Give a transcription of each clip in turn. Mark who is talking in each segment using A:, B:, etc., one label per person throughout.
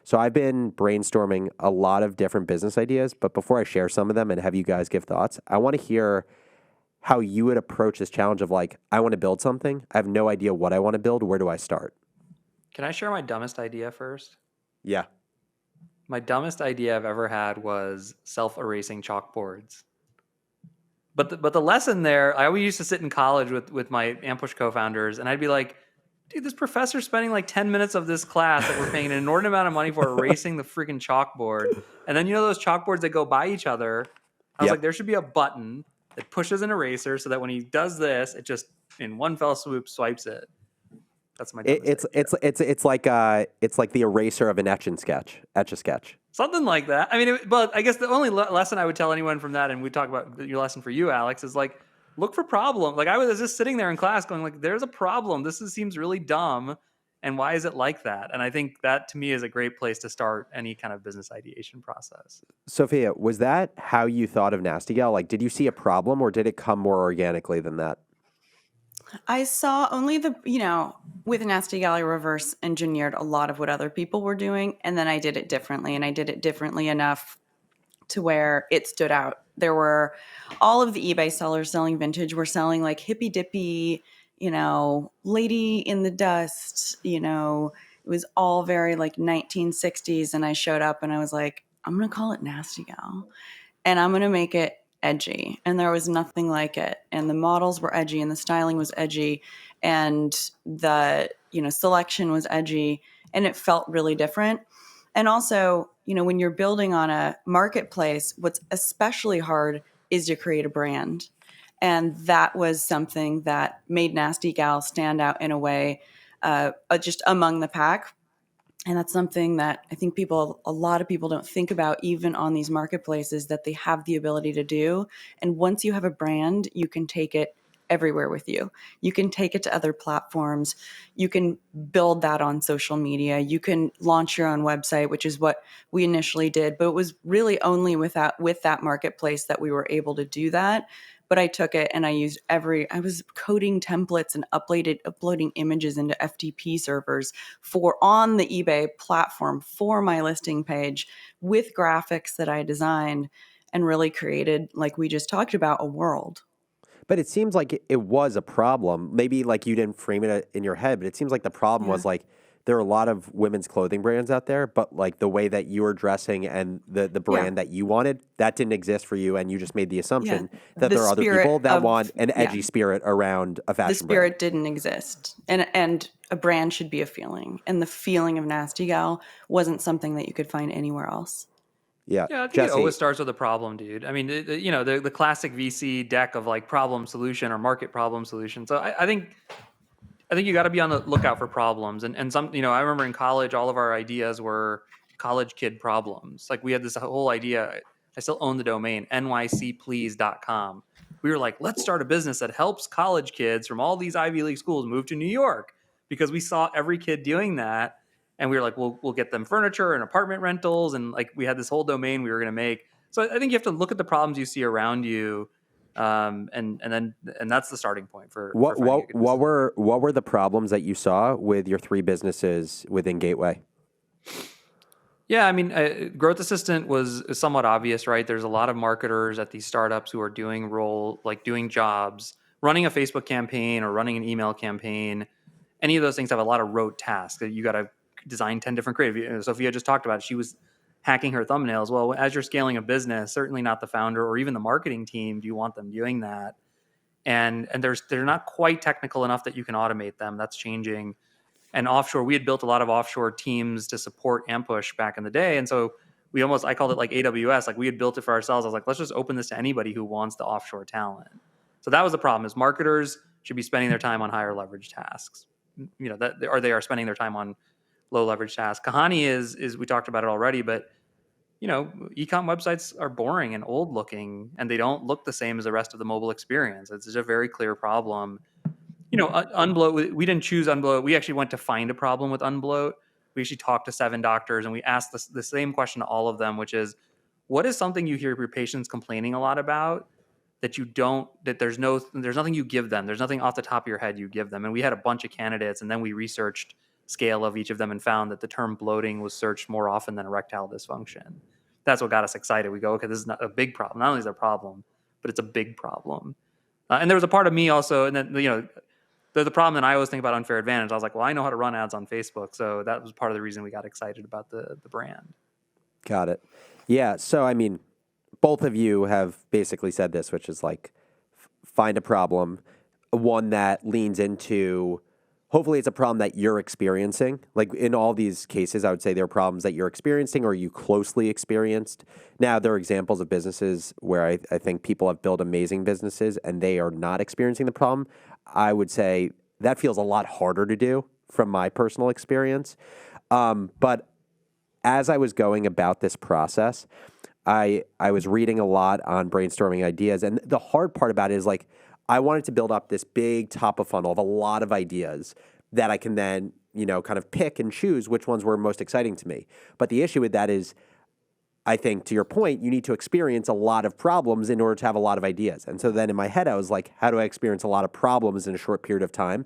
A: So I've been brainstorming a lot of different business ideas, but before I share some of them and have you guys give thoughts, I want to hear how you would approach this challenge of like, I want to build something. I have no idea what I want to build. Where do I start?
B: Can I share my dumbest idea first?
A: Yeah.
B: My dumbest idea I've ever had was self-erasing chalkboards. But the lesson there, I always used to sit in college with my Ampush co-founders, and I'd be like, dude, this professor's spending like 10 minutes of this class that we're paying an inordinate amount of money for erasing the freaking chalkboard. And then you know those chalkboards that go by each other? I was like,
A: Yep.
B: there should be a button that pushes an eraser so that when he does this, it just in one fell swoop swipes it. That's my
A: It,
B: dumbest
A: it's
B: idea.
A: it's it's like the eraser of an etch a sketch.
B: Something like that. I mean, but I guess the only lesson I would tell anyone from that, and we talk about your lesson for you, Alex, is like look for problem. Like I was just sitting there in class going, like, there's a problem. Seems really dumb, and why is it like that? And I think that to me is a great place to start any kind of business ideation process.
A: Sophia, was that how you thought of Nasty Gal? Like, did you see a problem, or did it come more organically than that?
C: I saw only with Nasty Gal, I reverse engineered a lot of what other people were doing, and then I did it differently, and I did it differently enough to where it stood out. There were all of the eBay sellers selling vintage were selling like hippy dippy, lady in the dust, it was all very like 1960s. And I showed up and I was like, I'm going to call it Nasty Gal and I'm going to make it edgy. And there was nothing like it. And the models were edgy and the styling was edgy and the, selection was edgy and it felt really different. And also, when you're building on a marketplace, what's especially hard is to create a brand. And that was something that made Nasty Gal stand out in a way, just among the pack. And that's something that I think a lot of people don't think about even on these marketplaces that they have the ability to do. And once you have a brand, you can take it everywhere with you. You can take it to other platforms. You can build that on social media. You can launch your own website, which is what we initially did. But it was really only with that marketplace that we were able to do that. But I took it and I was coding templates and uploading images into FTP servers on the eBay platform for my listing page with graphics that I designed and really created, like we just talked about, a world.
A: But it seems like it was a problem. Maybe like you didn't frame it in your head, but it seems like the problem
C: Yeah.
A: was like there are a lot of women's clothing brands out there, but like the way that you were dressing and the brand that you wanted, that didn't exist for you, and you just made the assumption that
C: The
A: there are other
C: spirit
A: people that
C: of
A: want an edgy spirit around a
C: the
A: fashion brand.
C: spirit didn't exist. And a brand should be a feeling. And the feeling of Nasty Gal wasn't something that you could find anywhere else.
A: Yeah,
B: Yeah, I think it
A: Jesse.
B: always starts with a problem, dude. I mean, the classic VC deck of like problem solution or market problem solution. So I think you got to be on the lookout for problems. And some, I remember in college, all of our ideas were college kid problems. Like we had this whole idea. I still own the domain nycplease.com. We were like, let's start a business that helps college kids from all these Ivy League schools move to New York because we saw every kid doing that. And we were like, we'll get them furniture and apartment rentals. And like, we had this whole domain we were going to make. So I think you have to look at the problems you see around you. And that's the starting point for finding a good business.
A: What were the problems that you saw with your three businesses within Gateway?
B: Yeah, I mean, Growth Assistant was somewhat obvious, right? There's a lot of marketers at these startups who are doing jobs, running a Facebook campaign or running an email campaign. Any of those things have a lot of rote tasks that you got to design 10 different creative. Sophia just talked about it. She was hacking her thumbnails. Well, as you're scaling a business, certainly not the founder or even the marketing team do you want them doing that. And they're not quite technical enough that you can automate them. That's changing. And offshore, we had built a lot of offshore teams to support Ampush back in the day. And so I called it like AWS, like we had built it for ourselves. I was like, let's just open this to anybody who wants the offshore talent. So that was the problem is marketers should be spending their time on higher leverage tasks, or they are spending their time on low leverage tasks. Kahani is we talked about it already, but e-com websites are boring and old looking and they don't look the same as the rest of the mobile experience. It's just a very clear problem. Unbloat, we didn't choose Unbloat. We actually went to find a problem with Unbloat. We actually talked to 7 doctors and we asked the same question to all of them, which is, what is something you hear your patients complaining a lot about that there's nothing you give them. There's nothing off the top of your head you give them. And we had a bunch of candidates and then we researched scale of each of them and found that the term bloating was searched more often than erectile dysfunction. That's what got us excited. We go, okay, this is not a big problem. Not only is it a problem, but it's a big problem. And there was a part of me also, and then, the problem that I always think about unfair advantage. I was like, well, I know how to run ads on Facebook. So that was part of the reason we got excited about the brand.
A: Got it. Yeah. So, I mean, both of you have basically said this, which is like, find a problem, one that leans into, hopefully it's a problem that you're experiencing. Like in all these cases, I would say there are problems that you're experiencing or you closely experienced. Now, there are examples of businesses where I think people have built amazing businesses and they are not experiencing the problem. I would say that feels a lot harder to do from my personal experience. But as I was going about this process, I was reading a lot on brainstorming ideas. And the hard part about it is like, I wanted to build up this big top of funnel of a lot of ideas that I can then, kind of pick and choose which ones were most exciting to me. But the issue with that is, I think to your point, you need to experience a lot of problems in order to have a lot of ideas. And so then in my head, I was like, how do I experience a lot of problems in a short period of time?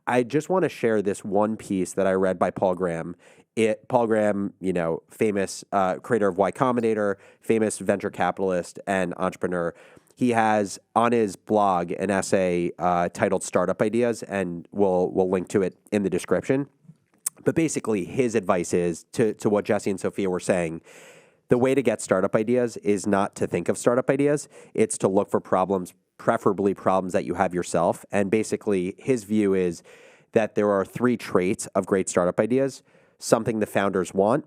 A: I just want to share this one piece that I read by Paul Graham. Paul Graham, famous creator of Y Combinator, famous venture capitalist and entrepreneur. He has on his blog an essay titled Startup Ideas, and we'll link to it in the description. But basically, his advice is to what Jesse and Sophia were saying. The way to get startup ideas is not to think of startup ideas. It's to look for problems, preferably problems that you have yourself. And basically, his view is that there are 3 traits of great startup ideas: something the founders want,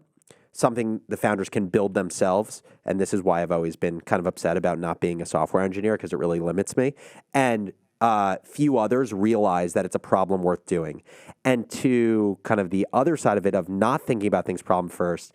A: something the founders can build themselves, and this is why I've always been kind of upset about not being a software engineer, because it really limits me, and few others realize that it's a problem worth doing. And to kind of the other side of it, of not thinking about things problem first,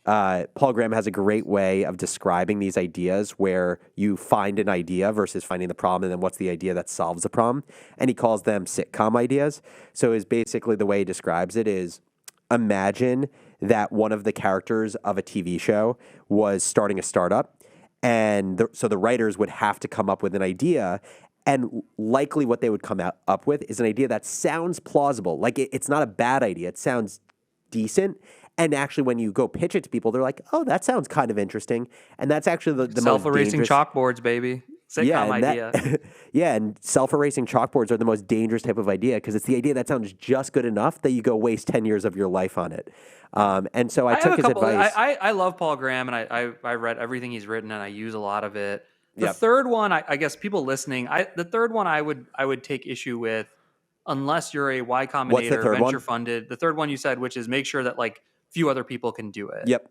A: Paul Graham has a great way of describing these ideas where you find an idea versus finding the problem, and then what's the idea that solves the problem, and he calls them sitcom ideas. So is basically the way he describes it is, imagine that one of the characters of a TV show was starting a startup, and so the writers would have to come up with an idea, and likely what they would come up with is an idea that sounds plausible. Like it's not a bad idea. It sounds decent. And actually, when you go pitch it to people, they're like, oh, that sounds kind of interesting. And that's actually the most
B: Self-erasing
A: dangerous...
B: chalkboards, baby. Sitcom idea.
A: Yeah, and self-erasing chalkboards are the most dangerous type of idea because it's the idea that sounds just good enough that you go waste 10 years of your life on it. And so I took his advice.
B: I love Paul Graham, and I read everything he's written, and I use a lot of it. The third one, I guess people listening, the third one I would take issue with, unless you're a Y Combinator venture funded. The third one you said, which is make sure that like few other people can do it.
A: Yep.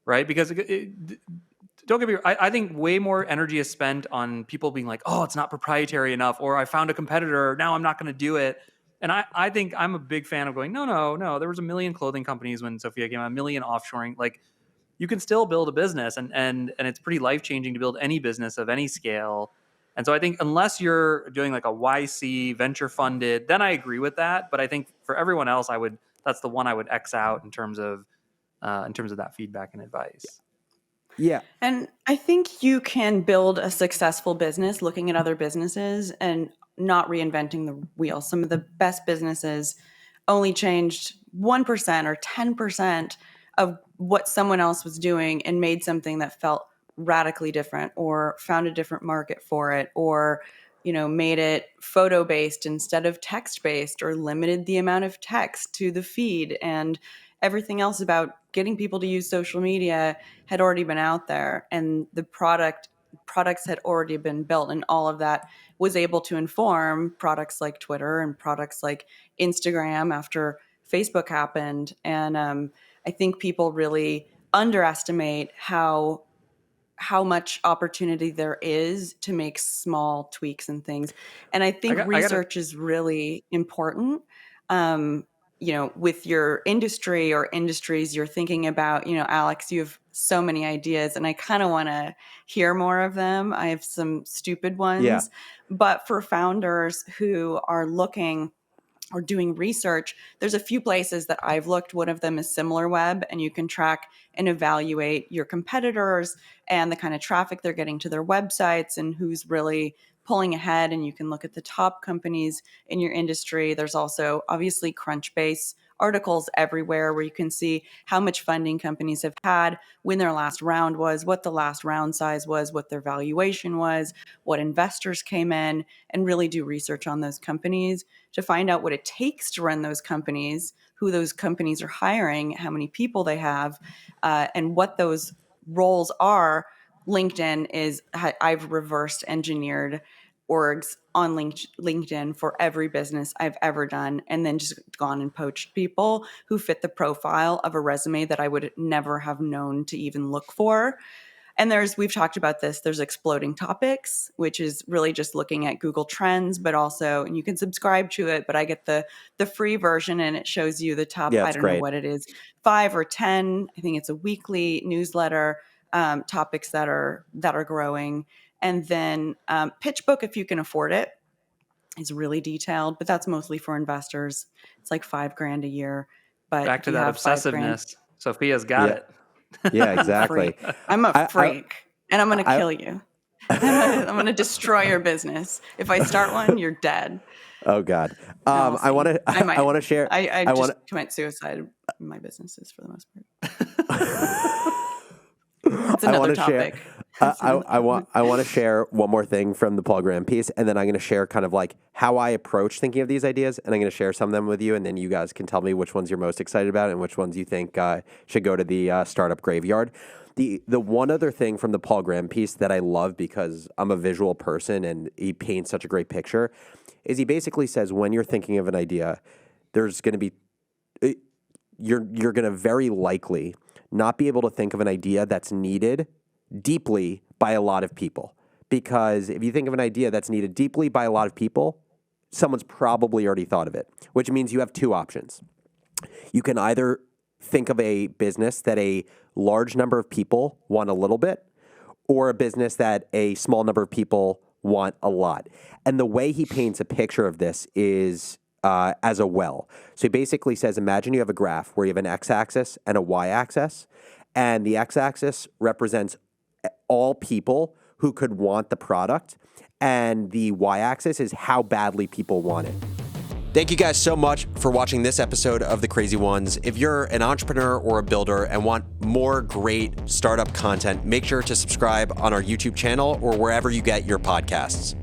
B: Right? Because don't get me wrong, I think way more energy is spent on people being like, oh, it's not proprietary enough, or I found a competitor, now I'm not going to do it. And I think I'm a big fan of going, no. There was a million clothing companies when Sophia came out, a million offshoring. Like, you can still build a business, and it's pretty life-changing to build any business of any scale. And so I think unless you're doing like a YC venture funded, then I agree with that. But I think for everyone else, that's the one I would X out in terms of that feedback and advice.
A: Yeah.
C: And I think you can build a successful business looking at other businesses and not reinventing the wheel. Some of the best businesses only changed 1% or 10% of what someone else was doing and made something that felt radically different, or found a different market for it, or made it photo based instead of text based, or limited the amount of text to the feed, and everything else about getting people to use social media had already been out there, and the products had already been built, and all of that was able to inform products like Twitter and products like Instagram after Facebook happened. And I think people really underestimate how much opportunity there is to make small tweaks and things. And I think research is really important. With your industry or industries you're thinking about, Alex, you have so many ideas and I kind of want to hear more of them. I have some stupid ones, but for founders who are looking or doing research, there's a few places that I've looked. One of them is SimilarWeb, and you can track and evaluate your competitors and the kind of traffic they're getting to their websites and who's really pulling ahead. And you can look at the top companies in your industry. There's also obviously Crunchbase articles everywhere where you can see how much funding companies have had, when their last round was, what the last round size was, what their valuation was, what investors came in, and really do research on those companies to find out what it takes to run those companies, who those companies are hiring, how many people they have, and what those roles are. LinkedIn is, I've reversed engineered orgs on LinkedIn for every business I've ever done, and then just gone and poached people who fit the profile of a resume that I would never have known to even look for. And we've talked about this, there's exploding topics, which is really just looking at Google Trends, but also, and you can subscribe to it, but I get the free version and it shows you the top,
A: Yeah,
C: I
A: it's
C: don't know
A: great.
C: what it is, 5 or 10, I think it's a weekly newsletter, topics that are growing. And then Pitch Book, if you can afford it, is really detailed, but that's mostly for investors. It's like $5,000 a year. But
B: Back
C: if
B: to
C: you
B: that
C: have $5,000,
B: obsessiveness. Sophia's got
A: Yeah.
B: it.
A: Yeah,
C: I'm a
A: exactly.
C: freak. I'm a
A: I,
C: freak, and I'm going to
A: I,
C: kill you. I'm going to destroy your business. If I start one, you're dead.
A: oh God.
C: No, we'll
A: I want
C: see.
A: to.
C: I might.
A: I want to share.
C: I
A: I
C: just
A: want.
C: commit suicide in my businesses for the most part. It's
A: I
C: another
A: want to share.
C: topic. That's another
A: I want.
C: topic.
A: I want to share one more thing from the Paul Graham piece, and then I'm going to share kind of like how I approach thinking of these ideas, and I'm going to share some of them with you, and then you guys can tell me which ones you're most excited about and which ones you think should go to the startup graveyard. The one other thing from the Paul Graham piece that I love because I'm a visual person and he paints such a great picture is he basically says when you're thinking of an idea, there's going to be you're going to very likely not be able to think of an idea that's needed deeply by a lot of people. Because if you think of an idea that's needed deeply by a lot of people, someone's probably already thought of it, which means you have two options. You can either think of a business that a large number of people want a little bit, or a business that a small number of people want a lot. And the way he paints a picture of this is as a well. So he basically says, imagine you have a graph where you have an x-axis and a y-axis, and the x-axis represents all people who could want the product, and the y-axis is how badly people want it. Thank you guys so much for watching this episode of The Crazy Ones. If you're an entrepreneur or a builder and want more great startup content, make sure to subscribe on our YouTube channel or wherever you get your podcasts.